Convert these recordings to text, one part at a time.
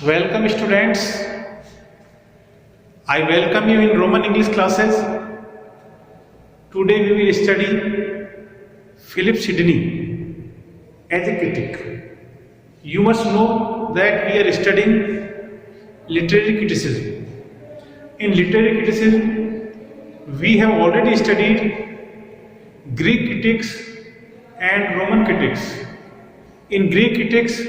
Welcome students. I welcome you in Roman English classes. Today we will study Philip Sidney as a critic. You must know that we are studying literary criticism. In literary criticism, we have already studied Greek critics and Roman critics. In Greek critics,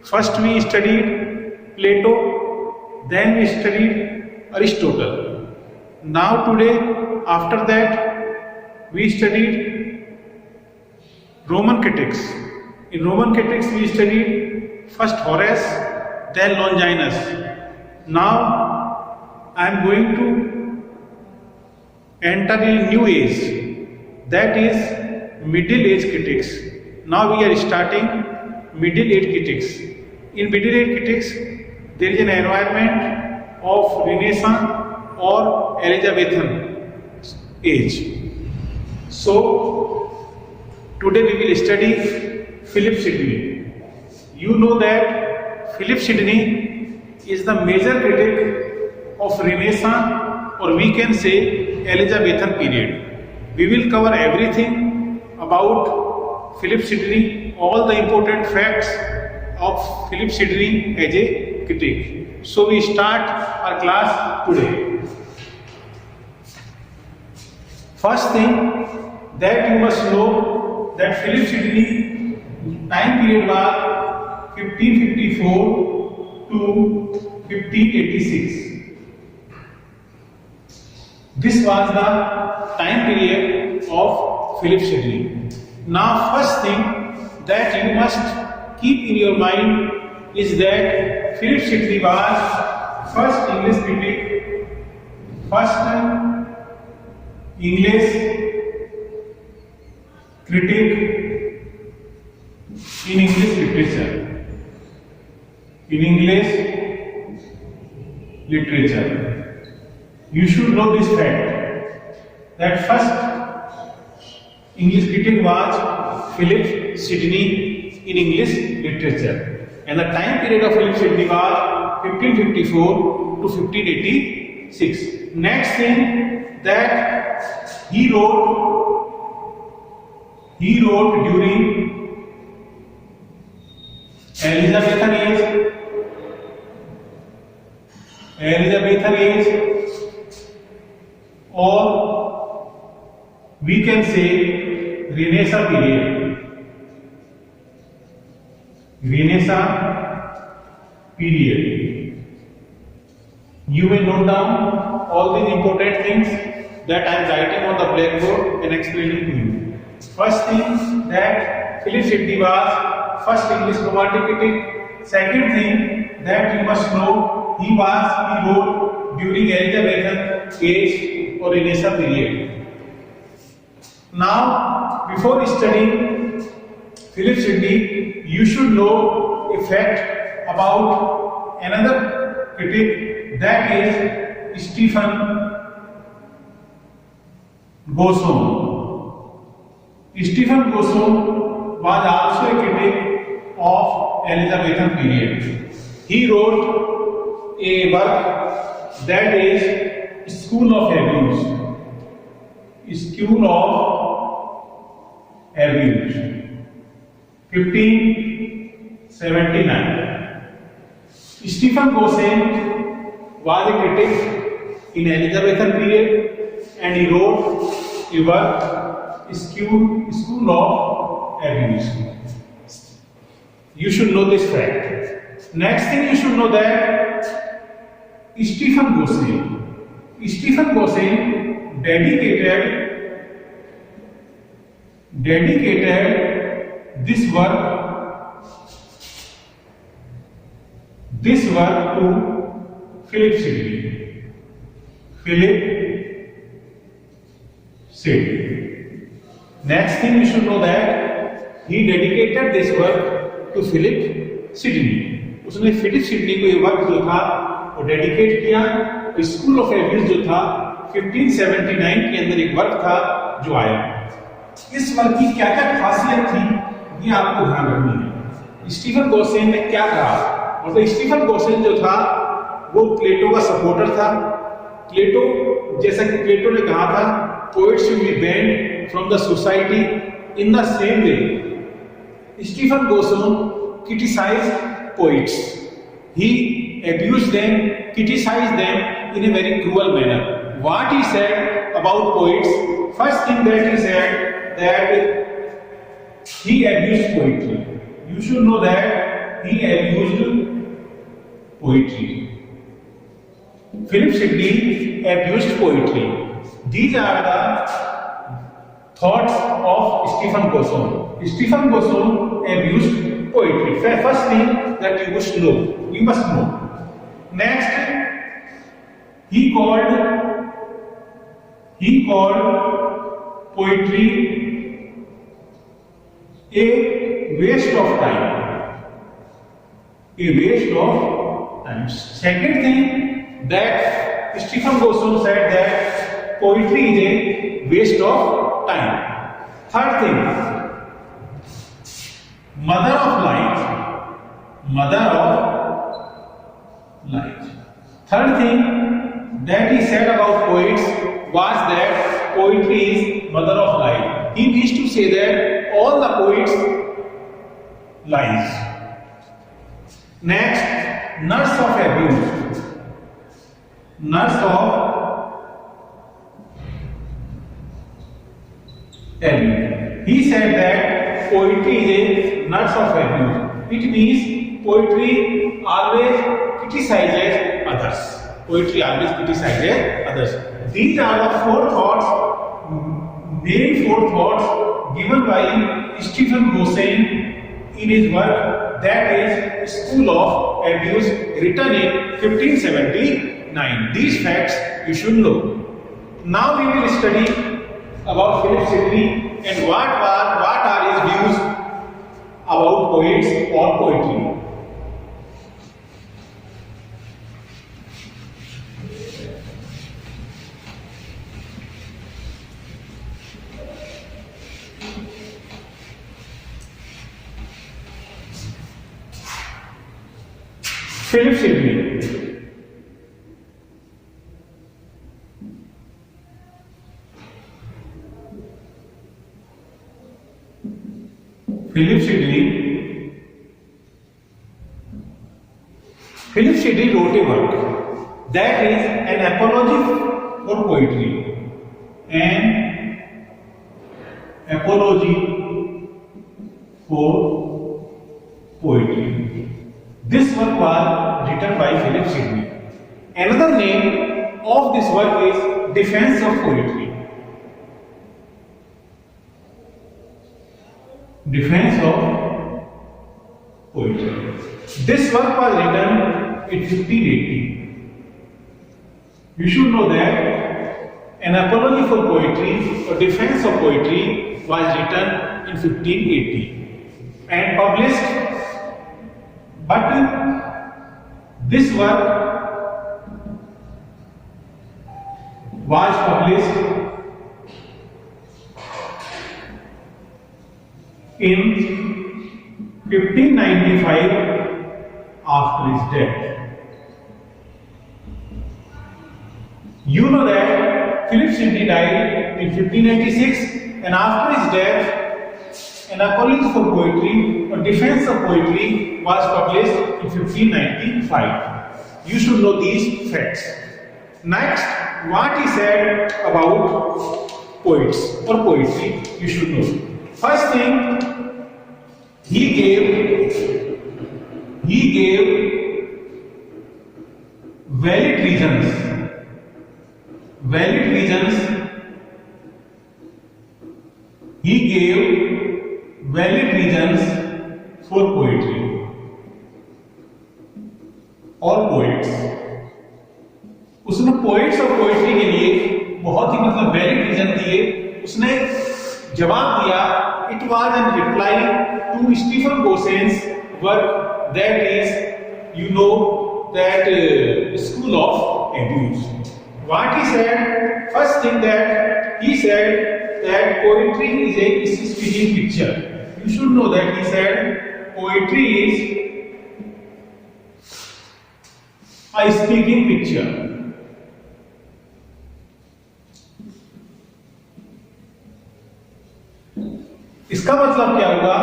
first we studied Plato, then we studied Aristotle. Now today, after that, we studied Roman critics. In Roman critics, we studied first Horace, then Longinus. Now, I am going to enter a new age, that is Middle Age critics. Now we are starting Middle Age critics. In Middle Age critics, there is an environment of Renaissance or Elizabethan age. So, today we will study Philip Sidney. You know that Philip Sidney is the major critic of Renaissance, or we can say Elizabethan period. We will cover everything about Philip Sidney, all the important facts of Philip Sidney as a critic. So we start our class today. First thing that you must know that Philip Sidney time period was 1554 to 1586. This was the time period of Philip Sidney. Now first thing that you must keep in your mind is that Philip Sidney was first English critic, first English critic in English literature. In English literature, you should know this fact that first English critic was Philip Sidney in English literature, and the time period of Philip Sidney was 1554 to 1586. Next thing that he wrote during Elizabethan age, or we can say Renaissance period. You may note down all these important things that I am writing on the blackboard and explaining to you. First thing that Philip Sidney was first English romantic critic. Second thing that you must know, he wrote during Elizabethan age or Renaissance period. Now, before studying Philip Sidney, you should know a fact about another critic, that is Stephen Gosson. Stephen Gosson was also a critic of Elizabethan period. He wrote a work that is School of Abuse. School of Abuse, 1579. Stephen Gosson was a critic in Elizabethan period, and he wrote a work, School of Abuse. You should know this fact. Next thing you should know that Stephen Gosson dedicated this work to Philip Sidney. Next thing you should know that he dedicated this work to Philip Sidney. उसने Philip Sidney को ये work जो था वो dedicate किया. School of abuse जो था 1579 के अंदर एक वर्क था जो आया. इस वर्क की क्या क्या खासियत थी ये आपको ध्यान रखनी है. स्टीफन गॉसेन ने क्या कहा मतलब स्टीफन गोसेन जो था वो प्लेटो का सपोर्टर था। प्लेटो, जैसा कि प्लेटो ने कहा था, poets should be banned from the society, in the same way Stephen Gosson criticized poets, he abused them, criticized them in a very cruel manner. What he said about poets? First thing that he said, that he abused poetry. You should know that he abused poetry. Philip Sidney abused poetry. These are the thoughts of Stephen Goson. Stephen Goson abused poetry. First thing that you must know. Next, he called poetry a waste of time. A waste of time. Second thing that Stephen Goson said, that poetry is a waste of time. Third thing, mother of light. Third thing that he said about poets was that poetry is mother of light. He wished to say that all the poets lies. Next, nurse of abuse. Nurse of abuse. He said that poetry is a nurse of abuse. It means poetry always criticizes others. Poetry always criticizes others. These are the main four thoughts given by Stephen Gosen in his work, that is School of Abuse, written in 1579. These facts you should know. Now we will study about Philip Sidney and what are his views about poets or poetry. Philip Sidney. Philip Sidney wrote a work that is an apology for poetry. An apology for poetry. This work was written by Philip Sidney. Another name of this work is Defense of Poetry. Defense of Poetry. This work was written in 1580. You should know that an apology for poetry or defense of poetry was written in 1580 and published. But this work was published in 1595 after his death. You know that Philip Sidney died in 1586, and after his death, an apology for poetry or defense of poetry was published in 1595. You should know these facts. Next, what he said about poets or poetry, you should know. First thing, he gave valid reasons for poetry और poets. उसने poets और poetry के लिए बहुत ही valid reason दिए. उसने जवाब दिया. It was in reply to Stephen Gosen's work, that is, you know, that School of Abuse. What he said? First thing that he said that poetry is a speaking picture. You should know that he said poetry is a speaking picture. इसका मतलब क्या होगा?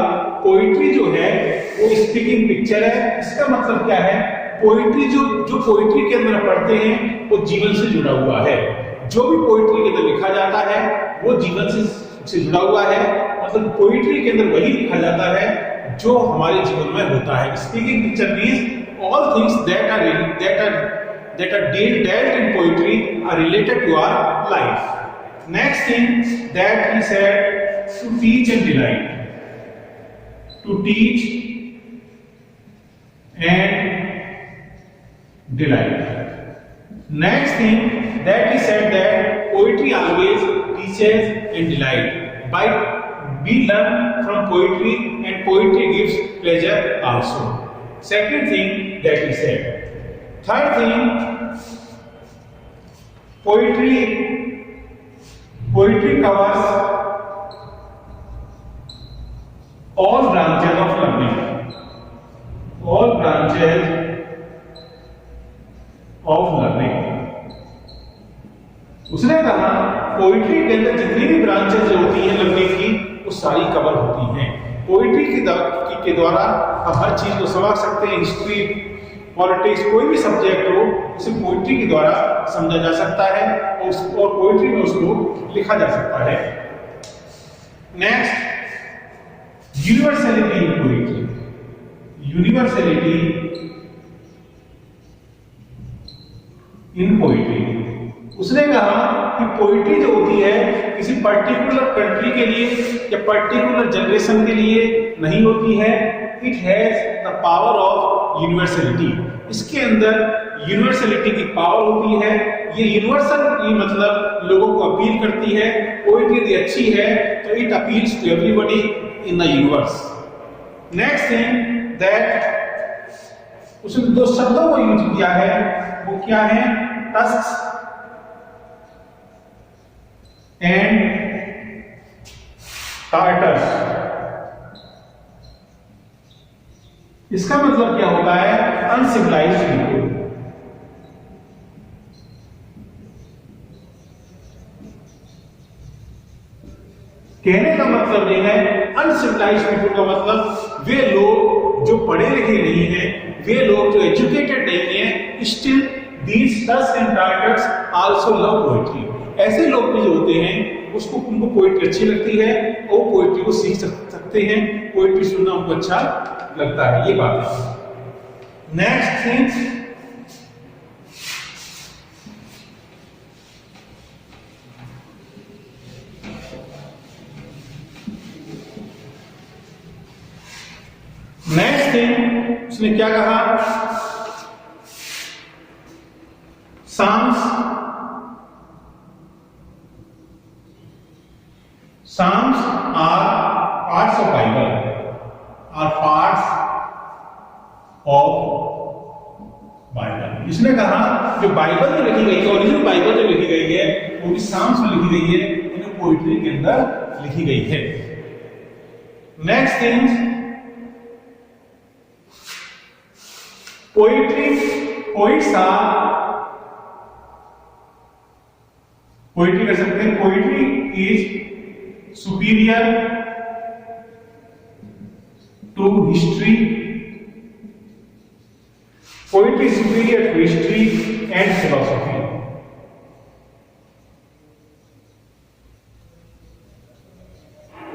Poetry जो है वो speaking picture है। इसका मतलब क्या है? पोइट्री जो पोइट्री के अंदर पढ़ते हैं वो जीवन से जुड़ा हुआ है। जो भी पोइट्री के अंदर लिखा जाता है वो जीवन से जुड़ा हुआ है। मतलब पोइट्री के अंदर वही लिखा जाता है जो हमारे जीवन में होता है। Speaking picture means all things that are dealt in poetry are related to our life. Next thing that he said, to teach and delight. To teach and delight. Next thing that he said that poetry always teaches and delight. By we learn from poetry and poetry gives pleasure also. Second thing that he said. Third thing, poetry covers all branches of learning. All branches of learning. उसने कहा poetry के अंदर जितनी भी branches होती हैं learning की वो सारी कवर होती हैं। पोइट्री के द्वारा हम हर चीज को समझ सकते हैं। हिस्ट्री, पॉलिटिक्स, कोई भी सब्जेक्ट हो उसे पोइट्री के द्वारा समझा जा सकता है और पोइट्री में उसको लिखा जा सकता है। Next, universality in poetry. Universality in poetry. उसने कहा कि पोइट्री जो होती है किसी पर्टिकुलर कंट्री के लिए या पर्टिकुलर जनरेशन के लिए नहीं होती है। It has the power of universality. इसके अंदर यूनिवर्सलिटी की पावर होती है। ये यूनिवर्सल मतलब लोगों को अपील करती है। पोइट्री यदि अच्छी है तो it appeals to everybody in the universe. Next thing that उसने दो शब्दों को यूज किया है, वो क्या है? Tusks and Tartars. इसका मतलब क्या होता है? Uncivilised people. कहने का मतलब ये है अनसिविलाइज्ड पीपुल का मतलब वे लोग जो पढ़े लिखे नहीं हैं, वे लोग जो एजुकेटेड नहीं हैं, still these Turks and Tartars also love poetry. ऐसे लोग भी जो होते हैं उनको पोएट्री अच्छी लगती है और पोएट्री को सीख सकते हैं। पोएट्री सुनना उनको अच्छा लगता है। ये बात है। नेक्स्ट थिंग, उसने क्या कहा? Psalms are parts of Bible, are parts of Bible। इसने कहा जो बाइबल में लिखी गई है, ओरिजिनल बाइबल में लिखी गई है, वो भी साम्स में लिखी गई है, उन्हें पोइट्री के अंदर लिखी गई है। नेक्स्ट थिंग, पोइट्री कर सकते हैं। Poetry is superior to history. Poetry superior to history and philosophy.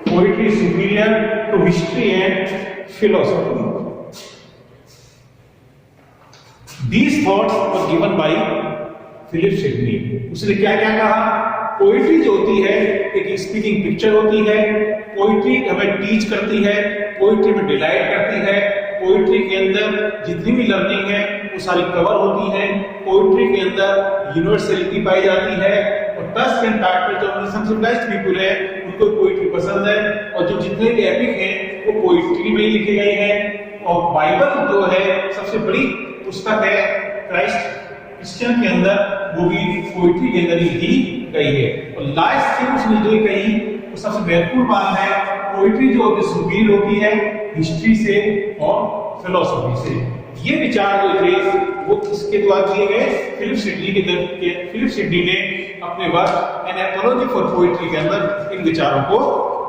Poetry superior to history and philosophy. These thoughts were given by Philip Sidney. उसने क्या क्या कहा? पोइट्री जो होती है एक स्पीकिंग पिक्चर होती है। पोइट्री हमें टीच करती है, पोइट्री में डिलाइट करती है। पोइट्री के अंदर जितनी भी लर्निंग है वो सारी कवर होती है। पोइट्री के अंदर यूनिवर्सलिटी पाई जाती है। और टस्क्स एंड टार्टर्स जो अनसिविलाइज्ड पीपल है उनको पोइट्री पसंद है। और जो जितने भी एपिक हैं वो पोइट्री में ही लिखे गए हैं। और बाइबल जो है सबसे बड़ी पुस्तक है क्राइस्ट क्रिश्चियन के अंदर, वो भी पोइट्री के अंदर ही लिखी गई है। और लास्ट थिंग उसने जो कही वो सबसे महत्वपूर्ण बात है, पोइट्री जो होती है सुपीरियर होती है हिस्ट्री से और फिलोसफी से। ये विचार जो थे वो किसके द्वारा दिए गए? फिलिप सिडनी ने अपने work an apology for poetry के अंदर इन विचारों को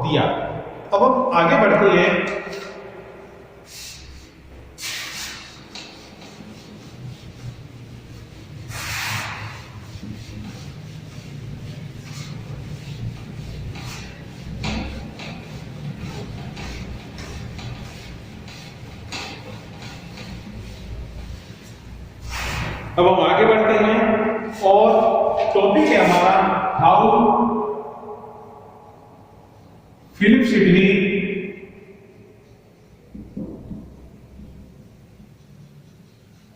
दिया। अब हम आगे बढ़ते हैं। अब हम आगे बढ़ते हैं और टॉपिक है हमारा how Philip Sidney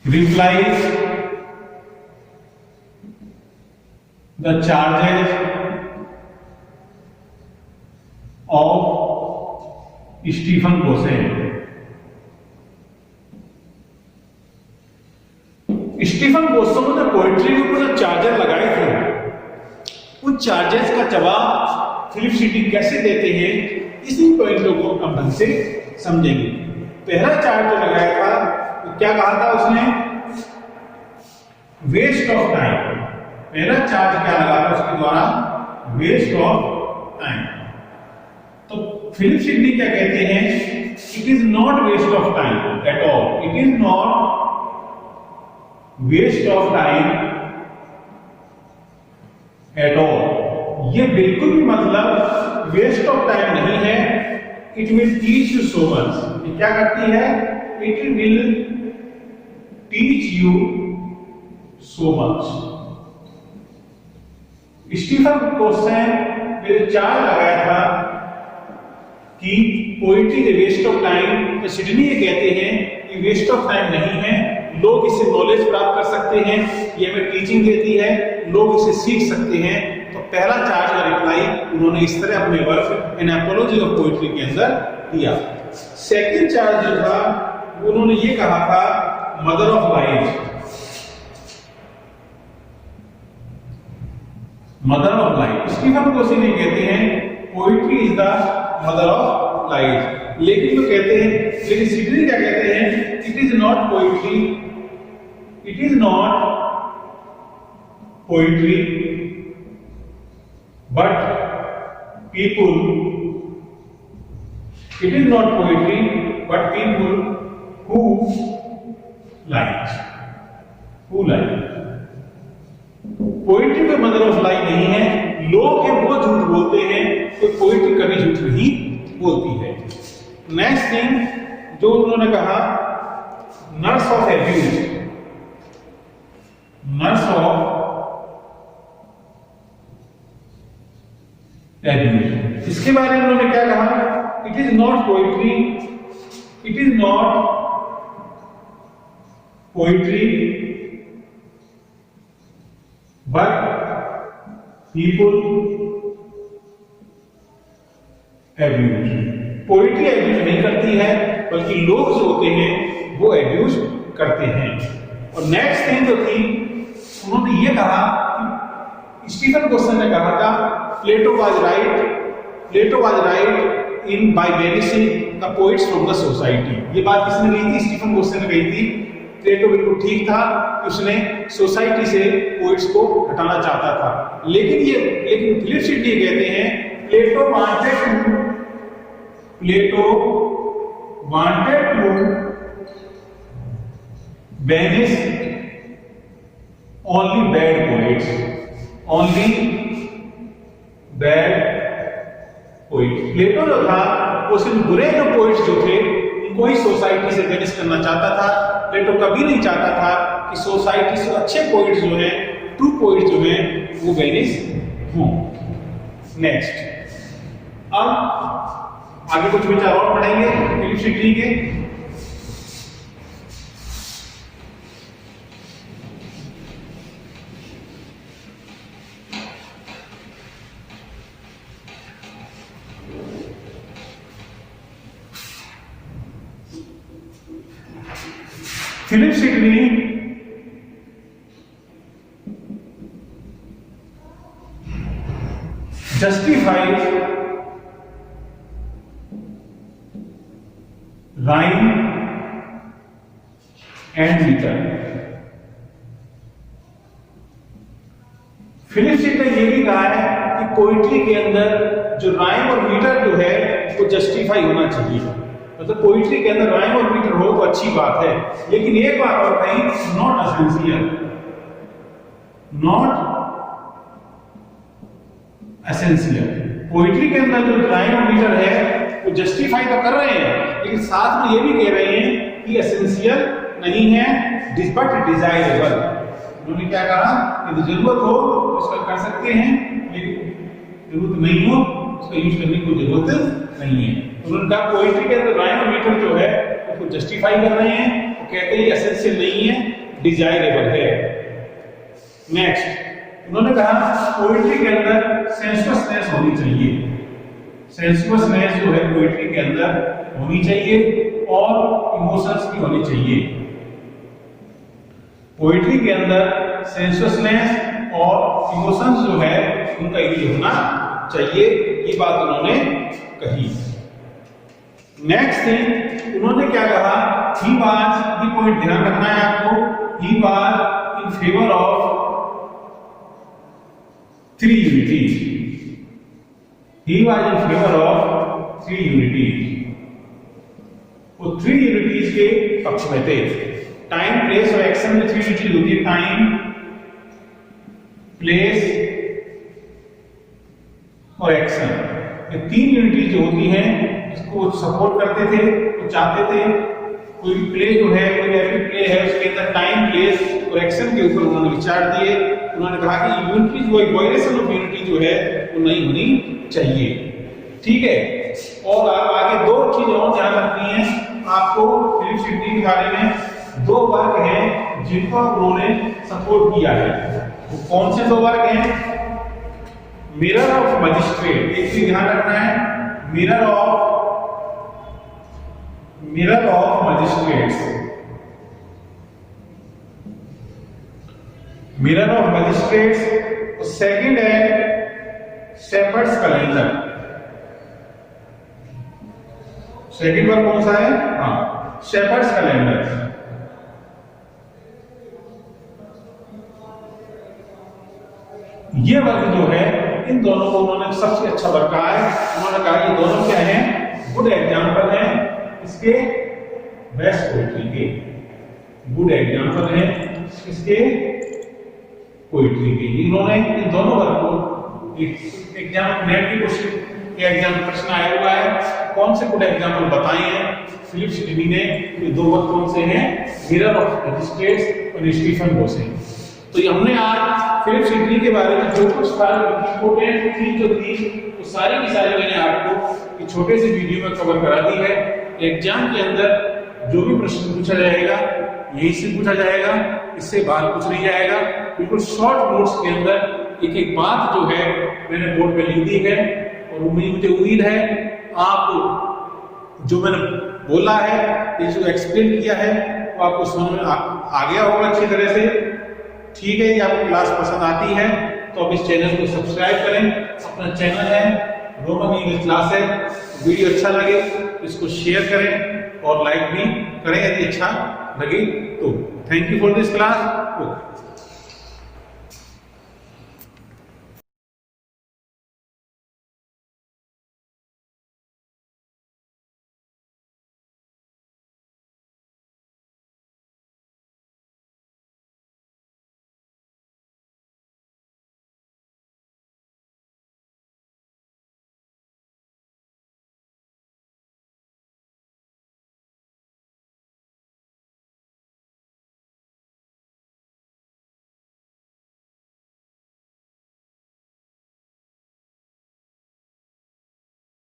replies the charges of Stephen Gosset। Stephen Gosson ने पोएट्री के ऊपर जो चार्जर लगाए थे उन चार्जेस का जवाब फिलिप सिडनी कैसे देते हैं, इसी पॉइंट को हम ढंग से समझेंगे। पहला चार्ज जो लगाया था तो क्या कहा था उसने? Waste of time. पहला चार्ज क्या लगा था उसके द्वारा? Waste of time. तो फिलिप सिडनी क्या कहते हैं? It is not waste of time at all. It is not waste of time at all. ये बिल्कुल भी मतलब वेस्ट ऑफ टाइम नहीं है। It will teach you so much. ये क्या करती है? It will teach you so much. Stephen Gosset ने चार्ज लगाया था कि poetry is waste of time, तो सिडनी ये कहते हैं कि वेस्ट ऑफ टाइम नहीं है, लोग इससे नॉलेज प्राप्त कर सकते हैं, ये हमें टीचिंग देती है, लोग इसे सीख सकते हैं। तो पहला चार्ज का रिप्लाई उन्होंने इस तरह अपने work an apology of poetry के अंदर दिया। सेकंड चार्ज जो था उन्होंने ये कहा था mother of lies. Mother of lies Stephen Gosset ने कहते हैं poetry is the mother of lies, लेकिन वो कहते हैं, लेकिन सिडनी क्या कहते हैं? It is not poetry, it is not poetry but people, it is not poetry but people who like, who like. Poetry पे मदर ऑफ लाइफ नहीं है, लोग हैं वो झूठ बोलते हैं, तो पोइट्री कभी झूठ नहीं बोलती है। नेक्स्ट थिंग जो उन्होंने कहा, nurse of abuse, nurse of abuse, इसके बारे में उन्होंने क्या कहा? It is not poetry, it is not poetry but people abuse. Poetry abuse नहीं करती है, बल्कि लोग जो होते हैं वो एब्यूज करते हैं। और नेक्स्ट थिंग जो थी, उन्होंने ये कहा कि स्टीफन गोस्सेट ने कहा था Plato was right in by banishing the poets from the society. ये बात किसने कही थी? स्टीफन गोस्सेट ने कही थी। प्लेटो बिल्कुल ठीक था, उसने सोसाइटी से पोइट्स को हटाना चाहता था, लेकिन फिलिप सिडनी कहते हैं Plato wanted to banish only bad poets, only bad poets. Plato जो था वो सिर्फ बुरे जो पोइट्स जो थे उनको ही सोसाइटी से बैनिश करना चाहता था। प्लेटो कभी नहीं चाहता था कि सोसाइटी से अच्छे पोइट्स जो हैं, ट्रू पोइट्स जो हैं, वो बैनिश हों। नेक्स्ट, अब आगे कुछ विचार और पढ़ेंगे फिलिप सिडनी के। Philip Sidney justifies rhyme and meter. Philips ने ये भी कहा है कि पोइट्री के अंदर जो राइम और मीटर जो है वो जस्टिफाई होना चाहिए। मतलब पोइट्री के अंदर राइम और मीटर हो तो अच्छी बात है, लेकिन एक बात और कही, not essential, not essential. Poetry के अंदर जो राइम और मीटर है वो जस्टिफाई तो कर रहे हैं, लेकिन साथ में ये भी कह रहे हैं कि एसेंशियल नहीं है, बट डिजायरेबल। उन्होंने क्या कहा, यदि जरूरत हो तो इसका कर सकते हैं, लेकिन जरूरत नहीं हो उसका यूज करने की जरूरत नहीं है। उन्होंने कहा पोइट्री के अंदर राइम और मीटर जो है उसको जस्टिफाई कर रहे हैं, वो कहते हैं एसेंशियल नहीं है, डिजायरेबल है। नेक्स्ट उन्होंने कहा पोइट्री के अंदर सेंसुअसनेस होनी चाहिए। सेंसुअसनेस जो है पोइट्री के अंदर होनी चाहिए और इमोशंस की होनी चाहिए। पोइट्री के अंदर सेंसुअसनेस और इमोशंस जो है उनका यूज होना चाहिए, ये बात उन्होंने कही। नेक्स्ट थिंग उन्होंने क्या कहा, ही वाज, ये पॉइंट ध्यान रखना है आपको, he was in favour of 3 unities. He was in favour of 3 unities. वो 3 यूनिटीज के पक्ष में थे। टाइम, प्लेस और एक्शन में 3 यूनिटीज होती है। टाइम, प्लेस और एक्शन, ये 3 यूनिटीज जो होती हैं इसको सपोर्ट करते थे, वो चाहते थे कोई प्ले जो है, कोई एपिक प्ले है, उसके अंदर टाइम, प्लेस और एक्शन के ऊपर उन्होंने विचार दिए। उन्होंने कहा कि यूनिटी जो है, वायलेशन ऑफ यूनिटी जो है वो नहीं होनी चाहिए। ठीक है, और आगे 2 चीजें और ध्यान रखनी है आपको फिलिप्स सिडनी के बारे में। 2 वर्क हैं जिनको उन्होंने सपोर्ट किया है। वो कौन से 2 वर्क हैं? मिरर ऑफ मजिस्ट्रेट, एक चीज ध्यान रखना है, mirror of magistrates, mirror of magistrates. Second है शेपर्ड्स कैलेंडर। सेकंड वर्क कौन सा है? हाँ, शेपर्ड्स कैलेंडर। ये वर्क जो है, इन दोनों को उन्होंने सबसे अच्छा वर्क कहा है। उन्होंने कहा ये दोनों क्या हैं, गुड एग्जाम्पल हैं इसके बेस्ट पोइट्री के, गुड एग्जाम्पल हैं इसके पोइट्री के। इन्होंने इन दोनों वर्क को एग्जाम नेट की क्वेश्चन के एग्जाम प्रश्न आया हुआ है, कौन से गुड एग्जाम्पल बताए हैं फिलिप्स सिडनी ने। ये 2 वर्क कौन से हैं? मिरर ऑफ मजिस्ट्रेट्स और स्टीफन बोसे। तो ये हमने आज फिलिप्स सिडनी के बारे में जो कुछ इंपोर्टेंट चीज जो थी वो सारी की सारी मैंने आपको एक छोटे से वीडियो में कवर करा दी है। एग्जाम के अंदर जो भी प्रश्न पूछा जाएगा यही से पूछा जाएगा, इससे बाहर कुछ नहीं जाएगा। बिल्कुल शॉर्ट नोट्स के अंदर एक एक बात जो है मैंने बोर्ड पे लिख दी है, और मुझे उम्मीद है आप जो मैंने बोला है, ये जो एक्सप्लेन किया है वो आपको समझ में आ गया होगा अच्छी तरह से। ठीक है, ये आपको क्लास पसंद आती है तो आप इस चैनल को सब्सक्राइब करें। अपना चैनल है रोमन इंग्लिश क्लासेस। वीडियो अच्छा लगे तो इसको शेयर करें और लाइक भी करें यदि अच्छा लगे तो। Thank you for this class.